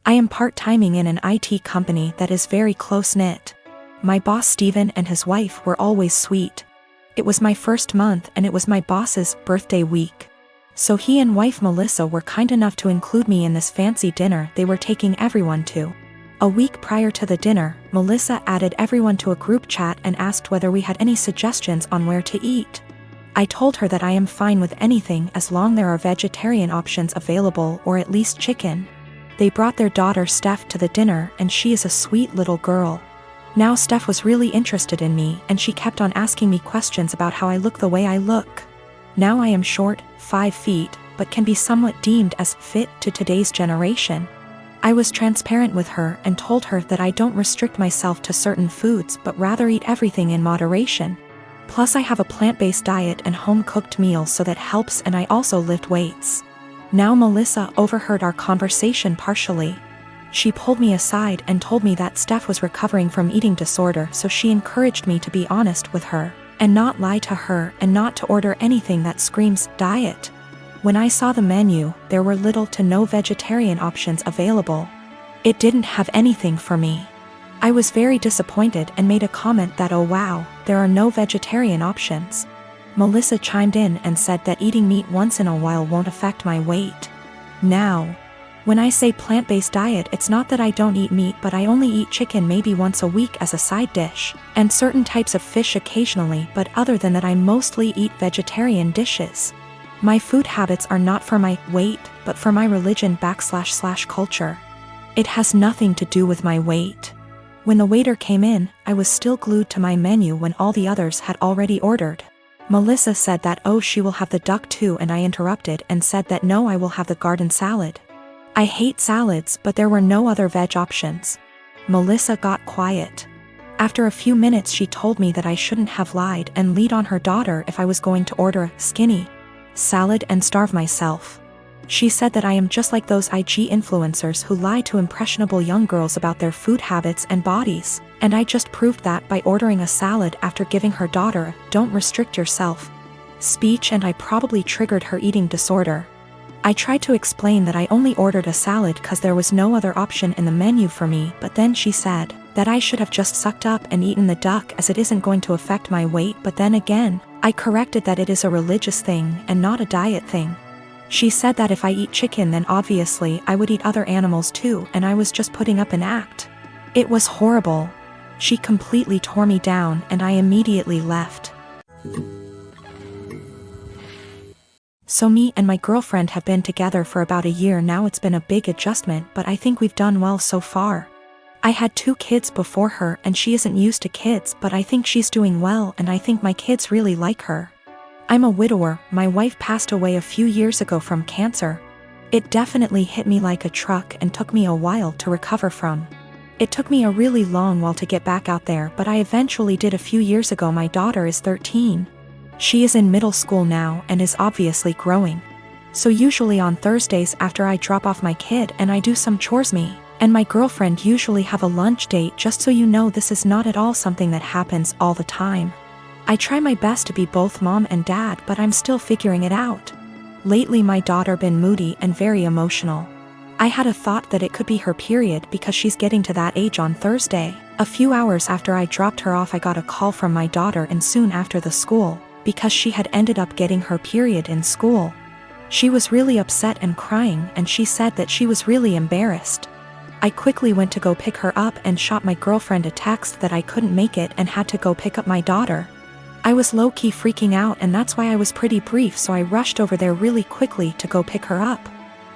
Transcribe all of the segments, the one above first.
I am part-timing in an IT company that is very close-knit. My boss Steven and his wife were always sweet. It was my first month and it was my boss's birthday week. So he and wife Melissa were kind enough to include me in this fancy dinner they were taking everyone to. A week prior to the dinner, Melissa added everyone to a group chat and asked whether we had any suggestions on where to eat. I told her that I am fine with anything as long there are vegetarian options available or at least chicken. They brought their daughter Steph to the dinner and she is a sweet little girl. Now Steph was really interested in me and she kept on asking me questions about how I look the way I look. Now I am short, 5 feet, but can be somewhat deemed as fit to today's generation. I was transparent with her and told her that I don't restrict myself to certain foods but rather eat everything in moderation. Plus I have a plant-based diet and home-cooked meals so that helps, and I also lift weights. Now Melissa overheard our conversation partially. She pulled me aside and told me that Steph was recovering from eating disorder, so she encouraged me to be honest with her and not lie to her and not to order anything that screams diet. When I saw the menu, there were little to no vegetarian options available. It didn't have anything for me. I was very disappointed and made a comment that, oh wow, there are no vegetarian options. Melissa chimed in and said that eating meat once in a while won't affect my weight. Now, when I say plant-based diet, it's not that I don't eat meat, but I only eat chicken maybe once a week as a side dish, and certain types of fish occasionally, but other than that I mostly eat vegetarian dishes. My food habits are not for my weight, but for my religion / culture. It has nothing to do with my weight. When the waiter came in, I was still glued to my menu when all the others had already ordered. Melissa said that oh she will have the duck too, and I interrupted and said that no, I will have the garden salad. I hate salads, but there were no other veg options. Melissa got quiet. After a few minutes she told me that I shouldn't have lied and lead on her daughter if I was going to order a skinny salad and starve myself. She said that I am just like those IG influencers who lie to impressionable young girls about their food habits and bodies, and I just proved that by ordering a salad after giving her daughter a "don't restrict yourself" speech, and I probably triggered her eating disorder. I tried to explain that I only ordered a salad because there was no other option in the menu for me, but then she said that I should have just sucked up and eaten the duck as it isn't going to affect my weight, but then again, I corrected that it is a religious thing and not a diet thing. She said that if I eat chicken then obviously I would eat other animals too, and I was just putting up an act. It was horrible. She completely tore me down and I immediately left. So me and my girlfriend have been together for about a year now. It's been a big adjustment, but I think we've done well so far. I had 2 kids before her and she isn't used to kids, but I think she's doing well and I think my kids really like her. I'm a widower. My wife passed away a few years ago from cancer. It definitely hit me like a truck and took me a while to recover from. It took me a really long while to get back out there, but I eventually did a few years ago. My daughter is 13. She is in middle school now and is obviously growing. So usually on Thursdays after I drop off my kid and I do some chores, me and my girlfriend usually have a lunch date. Just so you know, this is not at all something that happens all the time. I try my best to be both mom and dad, but I'm still figuring it out. Lately my daughter been moody and very emotional. I had a thought that it could be her period because she's getting to that age on Thursday. A few hours after I dropped her off I got a call from my daughter, and soon after the school, because she had ended up getting her period in school. She was really upset and crying, and she said that she was really embarrassed. I quickly went to go pick her up and shot my girlfriend a text that I couldn't make it and had to go pick up my daughter. I was low-key freaking out, and that's why I was pretty brief, so I rushed over there really quickly to go pick her up.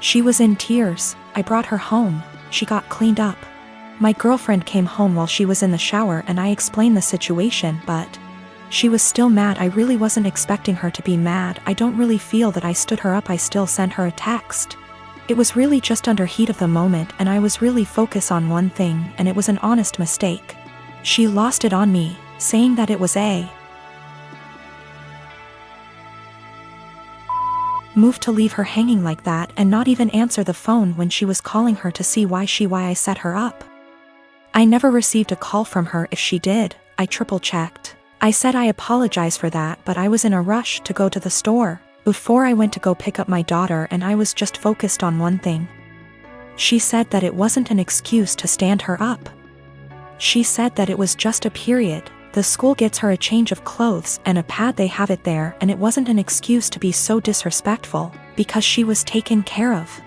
She was in tears. I brought her home. She got cleaned up. My girlfriend came home while she was in the shower and I explained the situation, but she was still mad. I really wasn't expecting her to be mad. I don't really feel that I stood her up. I still sent her a text. It was really just under heat of the moment and I was really focused on one thing, and it was an honest mistake. She lost it on me, saying that it was a move to leave her hanging like that and not even answer the phone when she was calling her to see why I set her up. I never received a call from her. If she did, I triple checked. I said I apologize for that, but I was in a rush to go to the store before I went to go pick up my daughter and I was just focused on one thing. She said that it wasn't an excuse to stand her up. She said that it was just a period. The school gets her a change of clothes and a pad, they have it there, and it wasn't an excuse to be so disrespectful, because she was taken care of.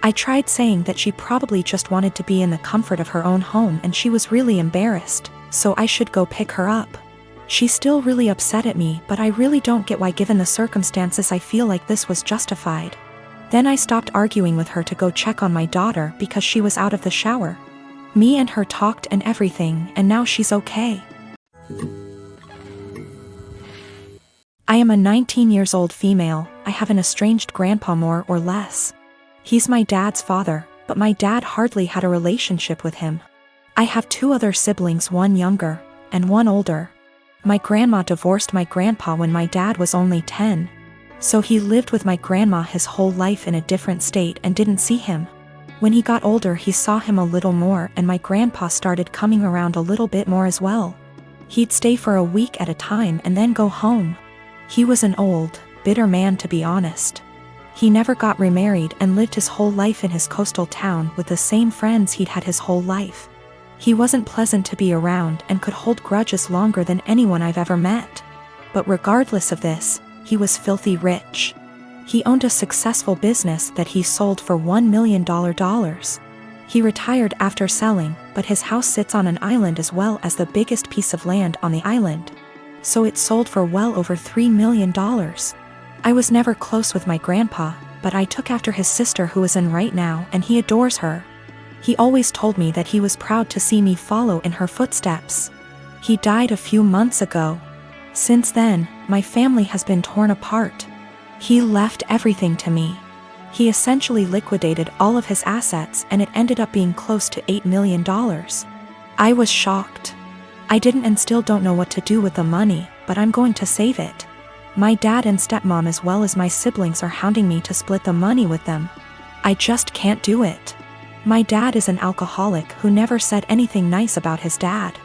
I tried saying that she probably just wanted to be in the comfort of her own home and she was really embarrassed, so I should go pick her up. She's still really upset at me, but I really don't get why, given the circumstances, I feel like this was justified. Then I stopped arguing with her to go check on my daughter because she was out of the shower. Me and her talked and everything, and now she's okay. I am a 19-year-old female. I have an estranged grandpa, more or less. He's my dad's father, but my dad hardly had a relationship with him. I have 2 other siblings, one younger and one older. My grandma divorced my grandpa when my dad was only 10. So he lived with my grandma his whole life in a different state and didn't see him. When he got older, he saw him a little more, and my grandpa started coming around a little bit more as well. He'd stay for a week at a time and then go home. He was an old, bitter man, to be honest. He never got remarried and lived his whole life in his coastal town with the same friends he'd had his whole life. He wasn't pleasant to be around and could hold grudges longer than anyone I've ever met. But regardless of this, he was filthy rich. He owned a successful business that he sold for $1 million. He retired after selling, but his house sits on an island as well as the biggest piece of land on the island. So it sold for well over $3 million. I was never close with my grandpa, but I took after his sister, who is in right now, and he adores her. He always told me that he was proud to see me follow in her footsteps. He died a few months ago. Since then, my family has been torn apart. He left everything to me. He essentially liquidated all of his assets, and it ended up being close to $8 million. I was shocked. I didn't and still don't know what to do with the money, but I'm going to save it. My dad and stepmom as well as my siblings are hounding me to split the money with them. I just can't do it. My dad is an alcoholic who never said anything nice about his dad.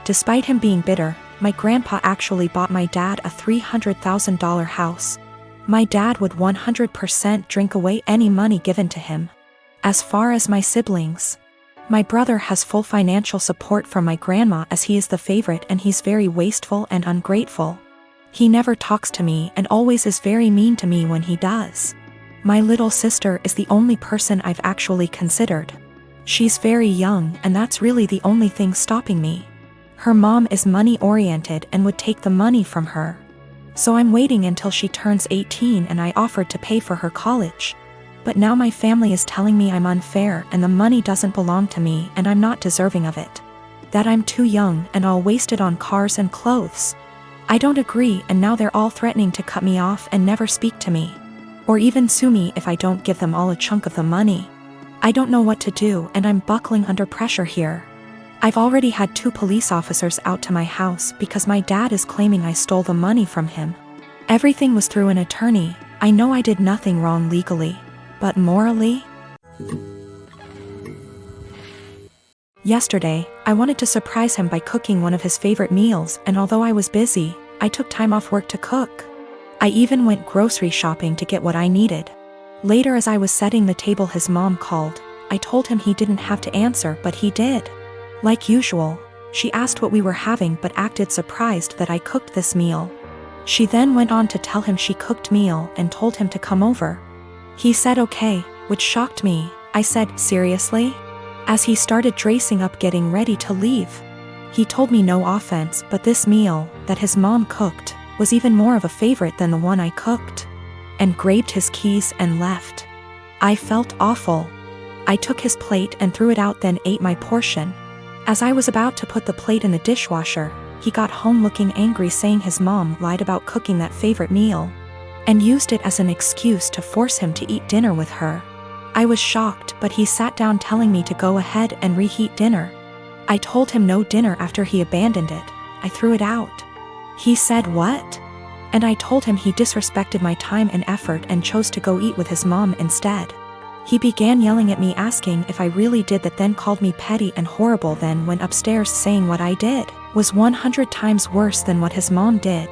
Despite him being bitter, my grandpa actually bought my dad a $300,000 house. My dad would 100% drink away any money given to him. As far as my siblings, my brother has full financial support from my grandma as he is the favorite, and he's very wasteful and ungrateful. He never talks to me and always is very mean to me when he does. My little sister is the only person I've actually considered. She's very young, and that's really the only thing stopping me. Her mom is money-oriented and would take the money from her. So I'm waiting until she turns 18, and I offered to pay for her college. But now my family is telling me I'm unfair and the money doesn't belong to me and I'm not deserving of it. That I'm too young and I'll waste it on cars and clothes. I don't agree, and now they're all threatening to cut me off and never speak to me. Or even sue me if I don't give them all a chunk of the money. I don't know what to do, and I'm buckling under pressure here. I've already had 2 police officers out to my house because my dad is claiming I stole the money from him. Everything was through an attorney. I know I did nothing wrong legally, but morally? Yesterday, I wanted to surprise him by cooking one of his favorite meals, and although I was busy, I took time off work to cook. I even went grocery shopping to get what I needed. Later, as I was setting the table, his mom called. I told him he didn't have to answer, but he did. Like usual, she asked what we were having but acted surprised that I cooked this meal. She then went on to tell him she cooked meal and told him to come over. He said okay, which shocked me. I said, seriously? As he started dressing up getting ready to leave. He told me no offense, but this meal that his mom cooked was even more of a favorite than the one I cooked. And grabbed his keys and left. I felt awful. I took his plate and threw it out, then ate my portion. As I was about to put the plate in the dishwasher, he got home looking angry, saying his mom lied about cooking that favorite meal and used it as an excuse to force him to eat dinner with her. I was shocked, but he sat down telling me to go ahead and reheat dinner. I told him no dinner after he abandoned it. I threw it out. He said what? And I told him he disrespected my time and effort and chose to go eat with his mom instead. He began yelling at me, asking if I really did that, then called me petty and horrible, then went upstairs saying what I did was 100 times worse than what his mom did.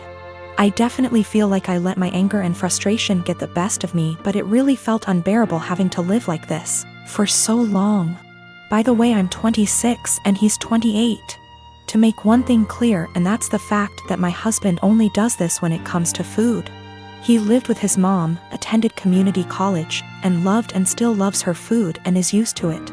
I definitely feel like I let my anger and frustration get the best of me, but it really felt unbearable having to live like this. For so long. By the way, I'm 26 and he's 28. To make one thing clear, and that's the fact that my husband only does this when it comes to food. He lived with his mom, attended community college, and loved and still loves her food and is used to it.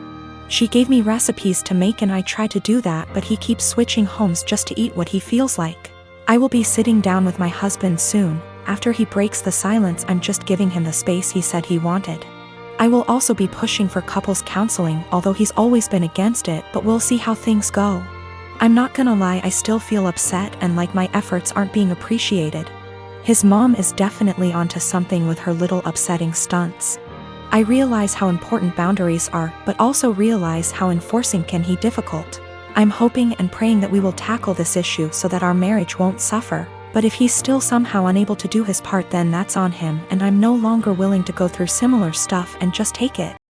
She gave me recipes to make and I try to do that, but he keeps switching homes just to eat what he feels like. I will be sitting down with my husband soon. After he breaks the silence, I'm just giving him the space he said he wanted. I will also be pushing for couples counseling, although he's always been against it, but we'll see how things go. I'm not gonna lie, I still feel upset and like my efforts aren't being appreciated. His mom is definitely onto something with her little upsetting stunts. I realize how important boundaries are, but also realize how enforcing can be difficult. I'm hoping and praying that we will tackle this issue so that our marriage won't suffer. But if he's still somehow unable to do his part, then that's on him, and I'm no longer willing to go through similar stuff and just take it.